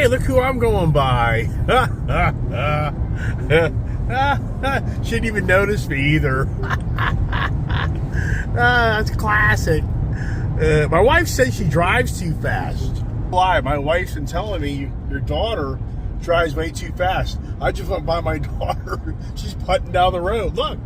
Hey, look who I'm going by. She didn't even notice me either. That's classic. My wife says she drives too fast. Why? My wife's been telling me your daughter drives way too fast. I just went by my daughter. She's putting down the road. Look,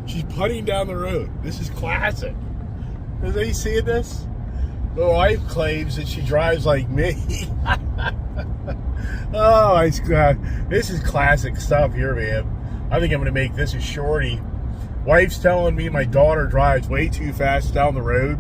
she's putting down the road. This is classic. Is you seeing this? My wife claims that she drives like me. Oh, this is classic stuff here, man. I think I'm going to make this a shorty. Wife's telling me my daughter drives way too fast down the road.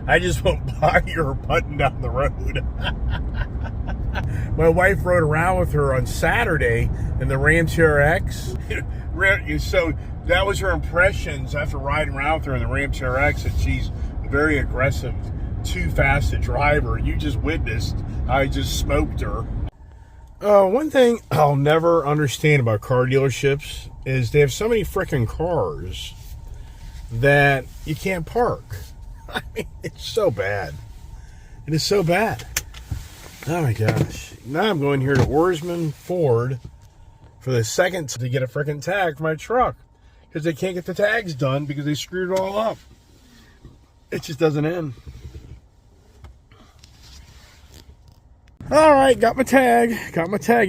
I just went by her putting down the road. My wife rode around with her on Saturday in the Ram TRX. So that was her impressions after riding around with her in the Ram TRX, that she's a very aggressive, too fast a driver. You just witnessed. I just smoked her. One thing I'll never understand about car dealerships is they have so many freaking cars that you can't park. I mean, it's so bad. It is so bad. Oh my gosh. Now I'm going here to Oarsman Ford for the second to get a freaking tag for my truck, because they can't get the tags done because they screwed it all up. It just doesn't end. All right, got my tag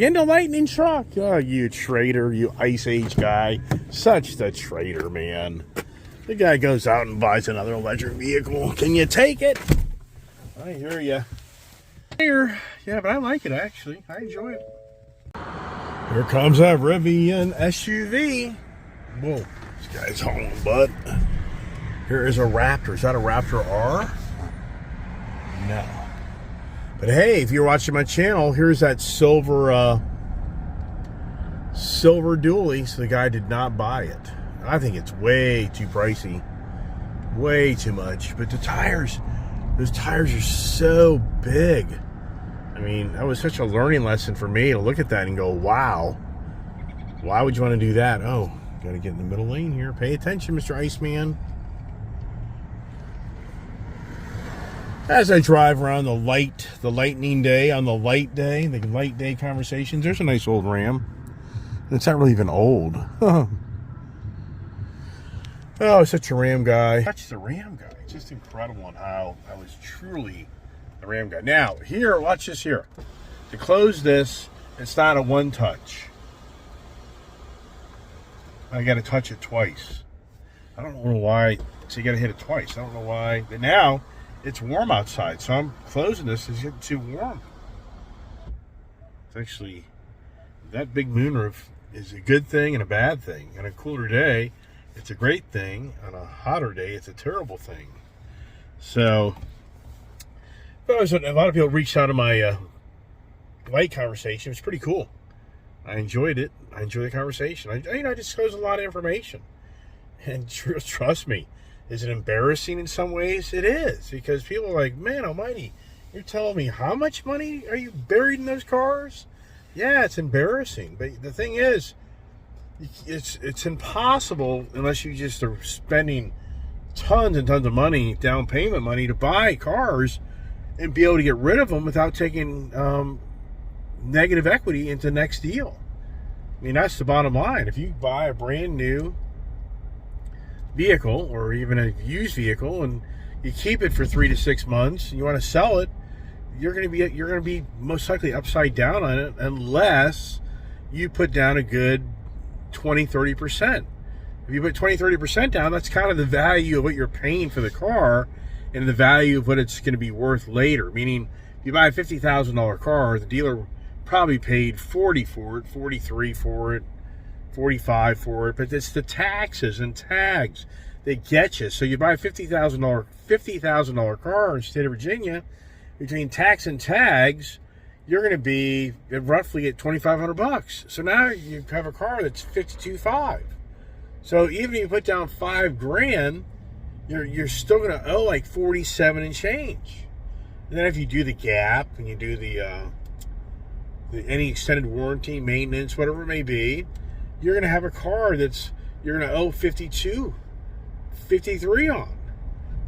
in the Lightning truck. Oh, you traitor, you Ice Age guy. Such the traitor, man. The guy goes out and buys another electric vehicle. Can you take it? I hear you. Here, yeah, but I like it, actually. I enjoy it. Here comes a Rivian SUV. Whoa, this guy's hauling butt. Here is a Raptor. Is that a Raptor R? No. But hey, if you're watching my channel, here's that silver dually. So the guy did not buy it. I think it's way too pricey. Way too much. But the tires, those tires are so big. I mean, that was such a learning lesson for me to look at that and go, wow. Why would you want to do that? Oh, got to get in the middle lane here. Pay attention, Mr. Iceman. As I drive around the lightning day, on the light day conversations, there's a nice old Ram. It's not really even old. Oh, such a Ram guy. Such the Ram guy. Just incredible on how I was truly a Ram guy. Now, here, watch this here. To close this, it's not a one touch. I got to touch it twice. I don't know why. So you got to hit it twice. I don't know why. But now, it's warm outside, so I'm closing this. It's getting too warm. It's actually, that big moonroof is a good thing and a bad thing. On a cooler day, it's a great thing. On a hotter day, it's a terrible thing. So, a lot of people reached out to my light conversation. It was pretty cool. I enjoyed it. I enjoyed the conversation. I disclosed a lot of information. And trust me, is it embarrassing in some ways? It is, because people are like, man almighty, you're telling me how much money are you buried in those cars? Yeah, it's embarrassing. But the thing is, it's impossible unless you just are spending tons and tons of money, down payment money, to buy cars and be able to get rid of them without taking negative equity into the next deal. I mean, that's the bottom line. If you buy a brand new vehicle or even a used vehicle and you keep it for 3 to 6 months and you want to sell it, you're going to be most likely upside down on it unless you put down a good 20-30%. If you put 20-30% down, that's kind of the value of what you're paying for the car and the value of what it's going to be worth later. Meaning, if you buy a $50,000 car, the dealer probably paid $40,000 for it, $43,000 for it, $45,000 for it, but it's the taxes and tags that get you. So you buy a $50,000 car in the state of Virginia, between tax and tags, you're going to be roughly at $2,500. So now you have a car that's $52,500. So even if you put down $5,000, you're still going to owe like $47,000 and change. And then if you do the gap and you do the any extended warranty, maintenance, whatever it may be, you're going to have a car that's you're going to owe $52,000, $53,000 on.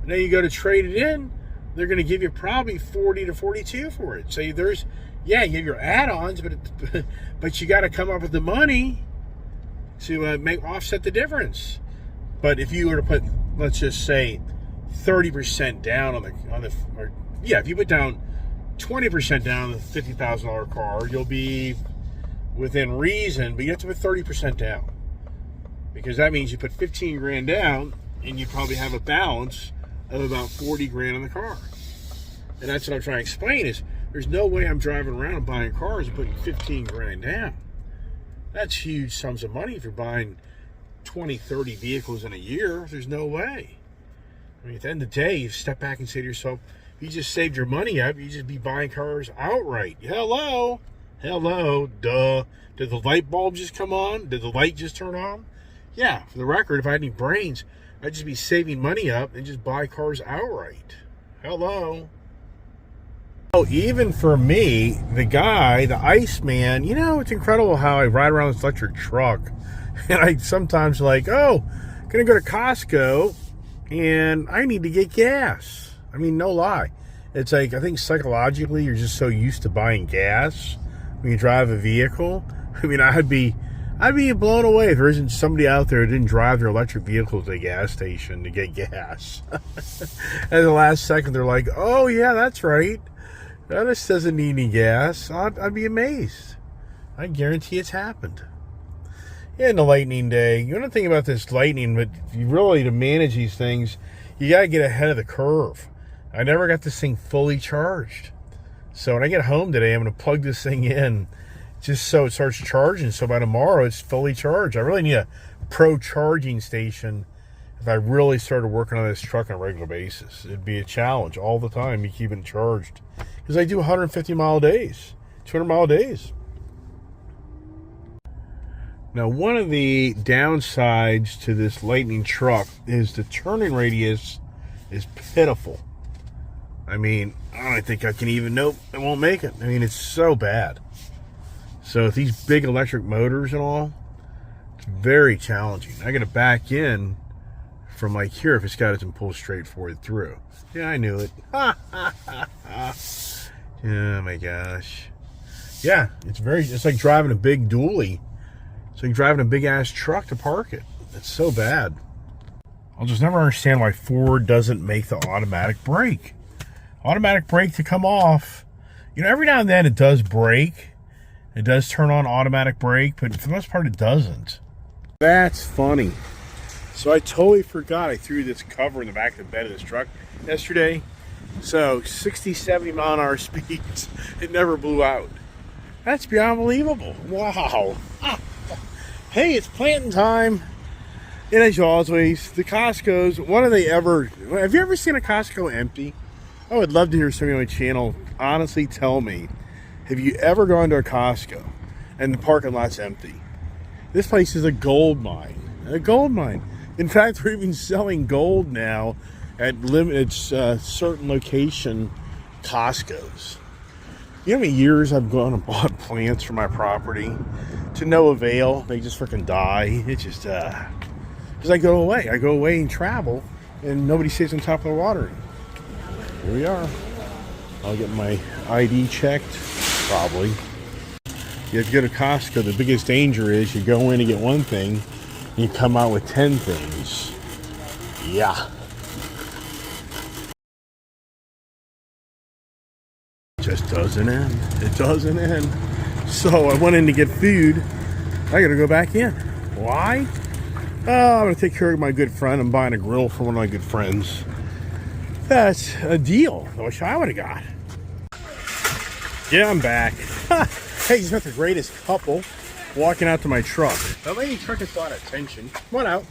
And then you go to trade it in, they're going to give you probably $40,000 to $42,000 for it. So Yeah, you have your add-ons, but you got to come up with the money to offset the difference. But if you were to put, let's just say, 30% down if you put down 20% down on the $50,000 car, you'll be within reason, but you have to put 30% down, because that means you put 15 grand down and you probably have a balance of about 40 grand on the car. And that's what I'm trying to explain is there's no way I'm driving around buying cars and putting 15 grand down. That's huge sums of money if you're buying 20, 30 vehicles in a year. There's no way. I mean, at the end of the day, you step back and say to yourself, if you just saved your money up, you just be buying cars outright. Hello, duh. Did the light bulb just come on? Did the light just turn on? Yeah, for the record, if I had any brains, I'd just be saving money up and just buy cars outright. Hello. Oh, even for me, the Iceman, it's incredible how I ride around this electric truck. And I sometimes gonna go to Costco and I need to get gas. I mean, no lie. It's I think psychologically you're just so used to buying gas when you drive a vehicle. I mean, I'd be blown away if there isn't somebody out there who didn't drive their electric vehicle to the gas station to get gas. At the last second, they're like, oh, yeah, that's right. This doesn't need any gas. I'd be amazed. I guarantee it's happened. Yeah, in the lightning day, you want to think about this lightning, but you really, to manage these things, you got to get ahead of the curve. I never got this thing fully charged. So when I get home today, I'm going to plug this thing in just so it starts charging. So by tomorrow, it's fully charged. I really need a pro charging station if I really started working on this truck on a regular basis. It'd be a challenge all the time, me keeping it charged. Because I do 150-mile days, 200-mile days. Now, one of the downsides to this Lightning truck is the turning radius is pitiful. I mean, I don't think I can even, nope, I won't make it. I mean, it's so bad. So with these big electric motors and all, it's very challenging. I got to back in from here if it's got it and pull straight forward through. Yeah, I knew it. Oh my gosh. Yeah, it's like driving a big dually. It's like driving a big ass truck to park it. It's so bad. I'll just never understand why Ford doesn't make the automatic brake. Automatic brake to come off. Every now and then it does brake. It does turn on automatic brake, but for the most part it doesn't. That's funny. So I totally forgot I threw this cover in the back of the bed of this truck yesterday. So 60, 70 mile an hour speeds, it never blew out. That's beyond believable. Wow. Hey, it's planting time. And as always, the Costco's, have you ever seen a Costco empty? I would love to hear somebody on my channel honestly tell me, have you ever gone to a Costco and the parking lot's empty? This place is a gold mine. A gold mine. In fact, they're even selling gold now at limited certain location Costco's. You know how many years I've gone and bought plants for my property to no avail? They just freaking die. It's just, because I go away and travel, and nobody stays on top of the water. Here we are. I'll get my ID checked, probably. If you go to Costco, the biggest danger is you go in and get one thing, and you come out with 10 things. Yeah. Just doesn't end. It doesn't end. So I went in to get food. I gotta go back in. Why? I'm gonna take care of my good friend. I'm buying a grill for one of my good friends. That's a deal. I wish I would have got. Yeah, I'm back. Hey, he's not the greatest couple walking out to my truck. The lady truck gets a lot of attention. Come on out.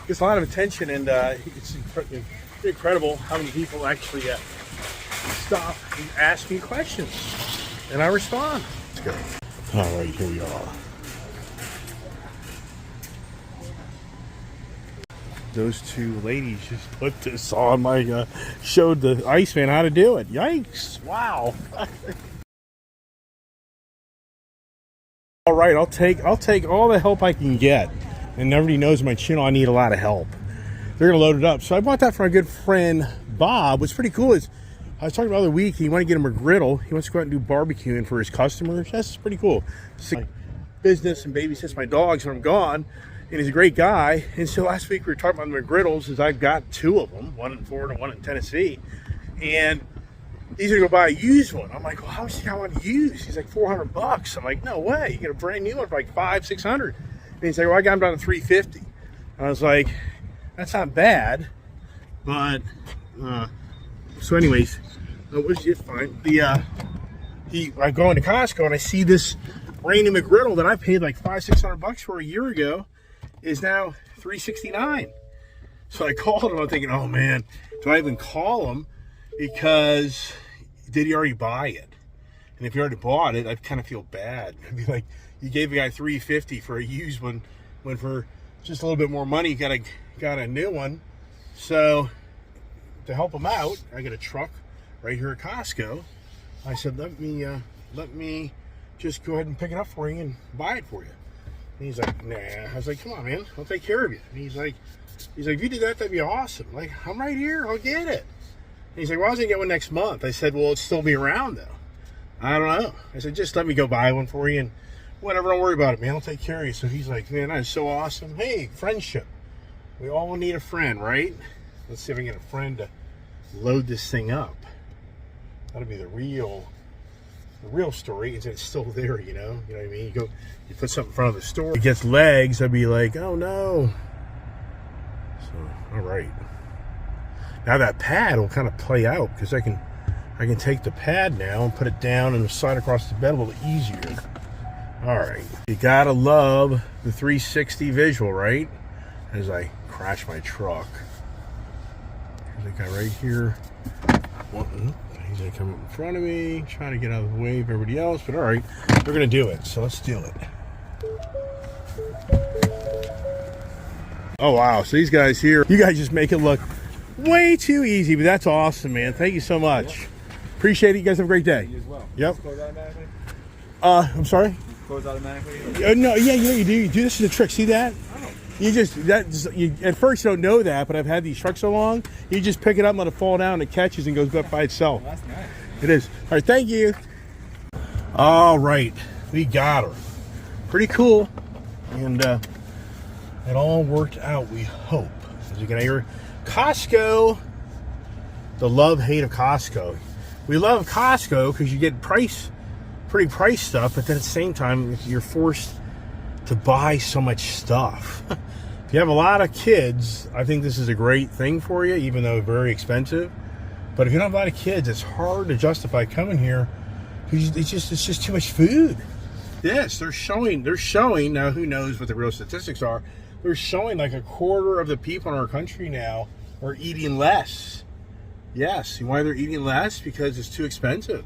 Gets a lot of attention, and it's incredible how many people actually stop and ask me questions, and I respond. Let's go. All right, here we are. Those two ladies just put this on my showed the Iceman how to do it. Yikes! Wow. All right, I'll take all the help I can get, and everybody knows my channel. I need a lot of help. They're gonna load it up, so I bought that for my good friend Bob. What's pretty cool is I was talking about the other week, he wanted to get him a griddle. He wants to go out and do barbecuing for his customers. That's pretty cool. My business and babysits my dogs when I'm gone. And he's a great guy. And so last week we were talking about the McGriddles, as I've got 2 of them, one in Florida, one in Tennessee. And he's gonna go buy a used one. I'm like, well, how much do you got one used? He's like, $400. I'm like, no way. You get a brand new one for like $500-600. And he's like, well, I got him down to $350. And I was like, that's not bad. But so anyways, which is fine. I go into Costco and I see this brand new McGriddle that I paid like $500-600 for a year ago is now $369. So I called him. I'm thinking, oh man, do I even call him? Because did he already buy it? And if he already bought it, I'd kind of feel bad. I'd be like, you gave the guy $350 for a used one, when for just a little bit more money, you got a new one. So to help him out, I got a truck right here at Costco. I said, let me just go ahead and pick it up for you and buy it for you. And he's like, nah. I was like, come on, man, I'll take care of you. And he's like, if you did that, that'd be awesome. I'm like, I'm right here, I'll get it. And he's like, well, I was gonna get one next month. I said, well, it'll still be around though. I don't know. I said, just let me go buy one for you and whatever, don't worry about it, man, I'll take care of you. So he's like, man, that is so awesome. Hey, friendship. We all need a friend, right? Let's see if I can get a friend to load this thing up. That'll be the real story, is it's still there, you know what I mean? You put something in front of the store, it gets legs, I'd be like, oh no. So, all right. Now that pad will kind of play out, because I can take the pad now and put it down and slide across the bed a little easier. All right. You gotta love the 360 visual, right? As I crash my truck. There's a guy right here. He's gonna come in front of me, trying to get out of the way of everybody else, but all right, they're gonna do it, so let's do it. Oh wow, so these guys here, you guys just make it look way too easy, but that's awesome, man. Thank you so much. Yep. Appreciate it. You guys have a great day. You as well. Yep. Close automatically? I'm sorry? Close automatically? No, yeah, you know you do. You do. This is a trick. See that? You at first you don't know that, but I've had these trucks so long, you just pick it up and let it fall down and it catches and goes up by itself. Oh, that's nice. It is. All right, thank you. All right, we got her. Pretty cool. And it all worked out, we hope. As you can hear, Costco, the love-hate of Costco. We love Costco because you get pretty price stuff, but then at the same time, you're forced to buy so much stuff. If you have a lot of kids, I think this is a great thing for you, even though very expensive. But if you don't have a lot of kids, it's hard to justify coming here because it's just too much food. Yes, they're showing now, who knows what the real statistics are. They're showing like a quarter of the people in our country now are eating less. Yes, and why they're eating less? Because it's too expensive.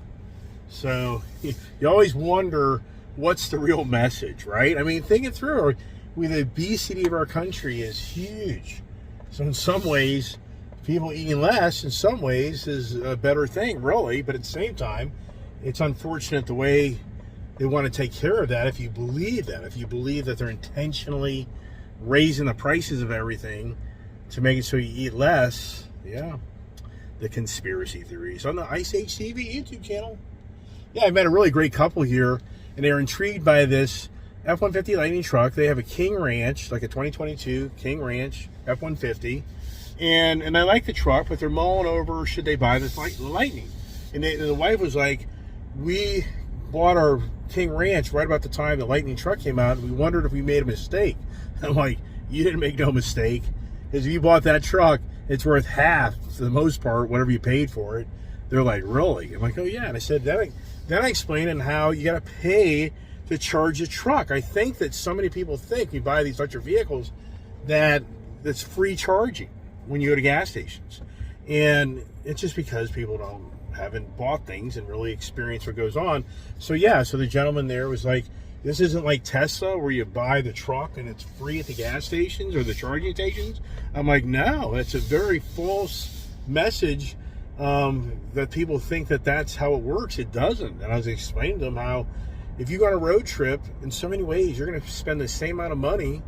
So you always wonder, what's the real message, right? I mean, think it through. The obesity of our country is huge. So in some ways, people eating less, in some ways, is a better thing, really. But at the same time, it's unfortunate the way they want to take care of that. If you believe them, if you believe that they're intentionally raising the prices of everything to make it so you eat less, yeah. The conspiracy theories on the Ice Age TV YouTube channel. Yeah, I met a really great couple here, and they're intrigued by this F-150 Lightning truck. They have a King Ranch, like a 2022 King Ranch F-150, and they like the truck, but they're mulling over, should they buy this Lightning? And the wife was like, we bought our King Ranch right about the time the Lightning truck came out, and we wondered if we made a mistake. I'm like, you didn't make no mistake, because if you bought that truck, it's worth half, for the most part, whatever you paid for it. They're like, really? I'm like, oh yeah. And I said, then I explained in how you got to pay to charge a truck. I think that so many people think you buy these electric vehicles that it's free charging when you go to gas stations. And it's just because people haven't bought things and really experienced what goes on. So yeah, so the gentleman there was like, this isn't like Tesla where you buy the truck and it's free at the gas stations or the charging stations. I'm like, no, it's a very false message that people think that that's how it works. It doesn't. And I was explaining to them how if you go on a road trip, in so many ways, you're going to spend the same amount of money.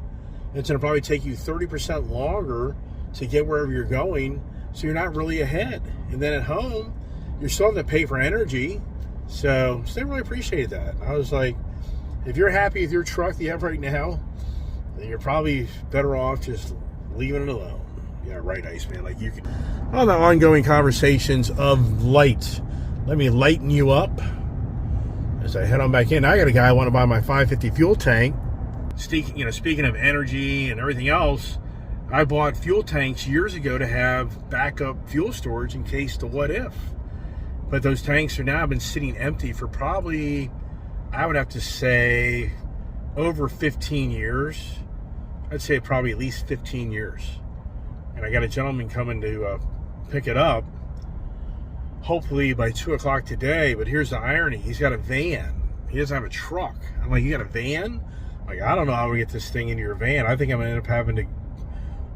It's going to probably take you 30% longer to get wherever you're going. So you're not really ahead. And then at home, you're still having to pay for energy. So they really appreciated that. I was like, if you're happy with your truck that you have right now, then you're probably better off just leaving it alone. Yeah, right, Iceman. Like you can. On the ongoing conversations of light, let me lighten you up as I head on back in. I got a guy I want to buy my 550 fuel tank. Speaking of energy and everything else, I bought fuel tanks years ago to have backup fuel storage in case the what if. But those tanks are now been sitting empty for probably, I would have to say, over 15 years. I'd say probably at least 15 years. And I got a gentleman coming to pick it up, hopefully by 2 o'clock today. But here's the irony. He's got a van. He doesn't have a truck. I'm like, you got a van? Like, I don't know how we get this thing into your van. I think I'm going to end up having to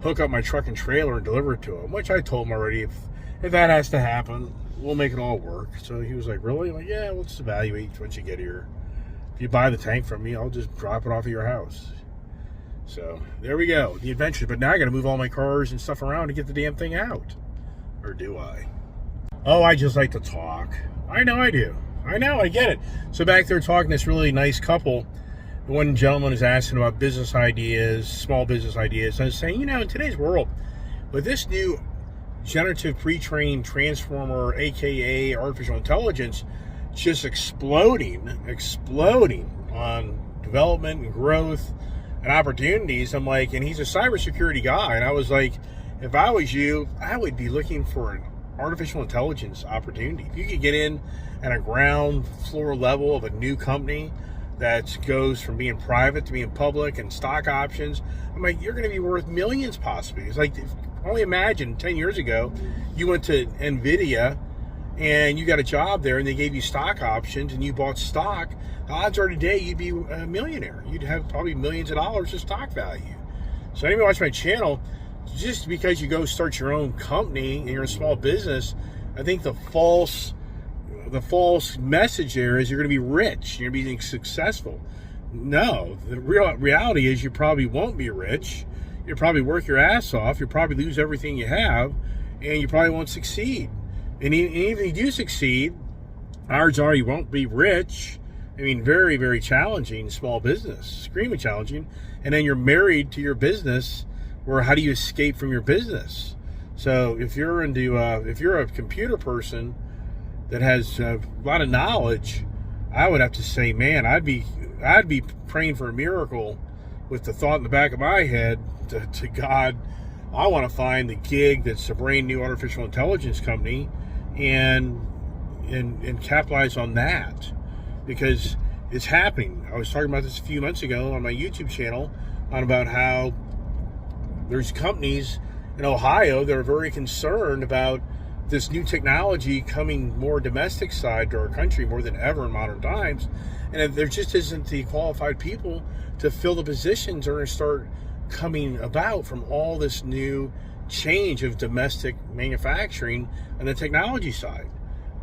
hook up my truck and trailer and deliver it to him, which I told him already. If that has to happen, we'll make it all work. So he was like, really? I'm like, yeah, we'll just evaluate once you get here. If you buy the tank from me, I'll just drop it off at your house. So there we go, the adventure. But now I got to move all my cars and stuff around to get the damn thing out. Or do I? Oh, I just like to talk. I know I do. I know, I get it. So back there talking to this really nice couple. One gentleman is asking about business ideas, small business ideas. I was saying, in today's world, with this new generative pre-trained transformer, aka artificial intelligence, just exploding on development and growth and opportunities. I'm like, and he's a cybersecurity guy, and I was like, if I was you, I would be looking for an artificial intelligence opportunity. If you could get in at a ground floor level of a new company that goes from being private to being public and stock options, I'm like, you're going to be worth millions possibly. It's like, only imagine 10 years ago, you went to NVIDIA and you got a job there and they gave you stock options and you bought stock. The odds are today you'd be a millionaire. You'd have probably millions of dollars of stock value. So anybody watch my channel, just because you go start your own company and you're a small business, I think the false message there is you're going to be rich, you're going to be successful. No, the reality is you probably won't be rich. You'll probably work your ass off. You'll probably lose everything you have, and you probably won't succeed. And even if you do succeed, odds are you won't be rich. I mean, very, very challenging small business, extremely challenging. And then you're married to your business, or how do you escape from your business? So if you're a computer person that has a lot of knowledge, I would have to say, man, I'd be praying for a miracle with the thought in the back of my head to God, I want to find the gig that's a brand new artificial intelligence company and capitalize on that, because it's happening. I was talking about this a few months ago on my YouTube channel about how there's companies in Ohio that are very concerned about this new technology coming more domestic side to our country more than ever in modern times, and there just isn't the qualified people to fill the positions that are going to start coming about from all this new change of domestic manufacturing on the technology side.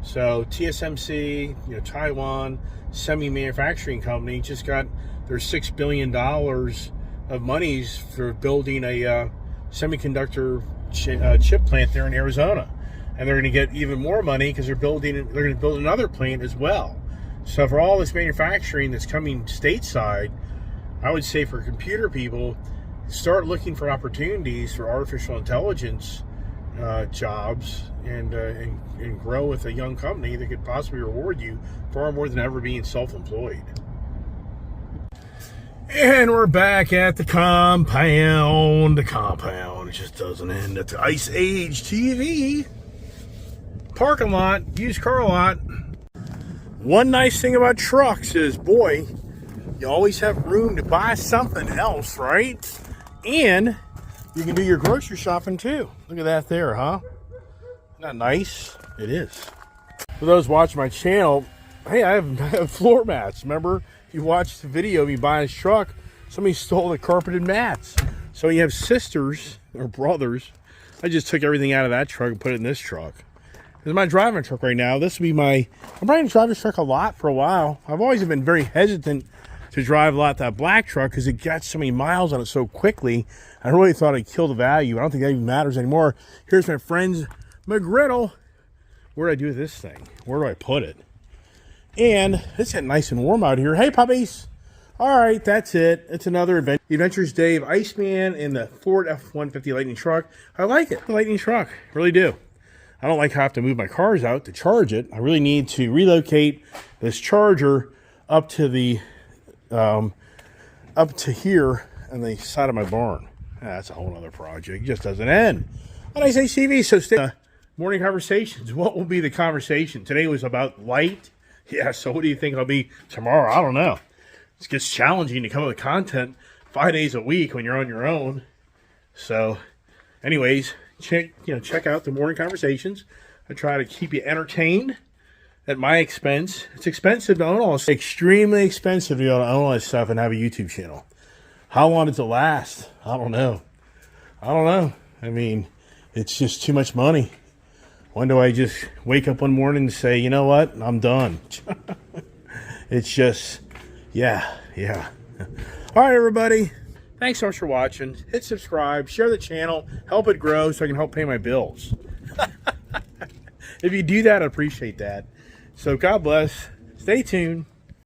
So TSMC, Taiwan semi-manufacturing company, just got their $6 billion of monies for building a semiconductor chip plant there in Arizona. And they're going to get even more money because they're going to build another plant as well. So for all this manufacturing that's coming stateside, I would say for computer people, start looking for opportunities for artificial intelligence jobs and grow with a young company that could possibly reward you far more than ever being self-employed. And we're back at the compound. The compound just doesn't end at the Ice Age TV. Parking lot, used car lot. One nice thing about trucks is, boy, you always have room to buy something else, right? And you can do your grocery shopping too. Look at that there, huh? Isn't that nice? It is. For those watching my channel, hey, I have floor mats. Remember, if you watched the video of me buying this truck, somebody stole the carpeted mats. So you have sisters or brothers. I just took everything out of that truck and put it in this truck. This is my driving truck right now. This will be I'm probably going to drive this truck a lot for a while. I've always been very hesitant to drive a lot that black truck because it got so many miles on it so quickly. I really thought I'd kill the value. I don't think that even matters anymore. Here's my friend's McGriddle what do I do with this thing? Where do I put it? And it's getting nice and warm out here. Hey, puppies. All right, that's it. It's another Adventures Dave Iceman in the Ford F-150 Lightning truck. I like it. The Lightning truck. Really do. I don't like how I have to move my cars out to charge it. I really need to relocate this charger up to the up to here on the side of my barn. That's a whole other project. It just doesn't end. On Ice TV, so stay. Morning conversations. What will be the conversation? Today was about light. Yeah, so what do you think it'll be tomorrow? I don't know. It gets challenging to come up with content 5 days a week when you're on your own. So, anyways, check out the morning conversations. I try to keep you entertained at my expense. It's expensive to own all this. Extremely expensive to be able to own all this stuff and have a YouTube channel. How long does it last? I don't know. I mean, it's just too much money. When do I just wake up one morning and say, you know what, I'm done? It's just, yeah. All right, everybody. Thanks so much for watching. Hit subscribe, share the channel, help it grow so I can help pay my bills. If you do that, I appreciate that. So God bless. Stay tuned.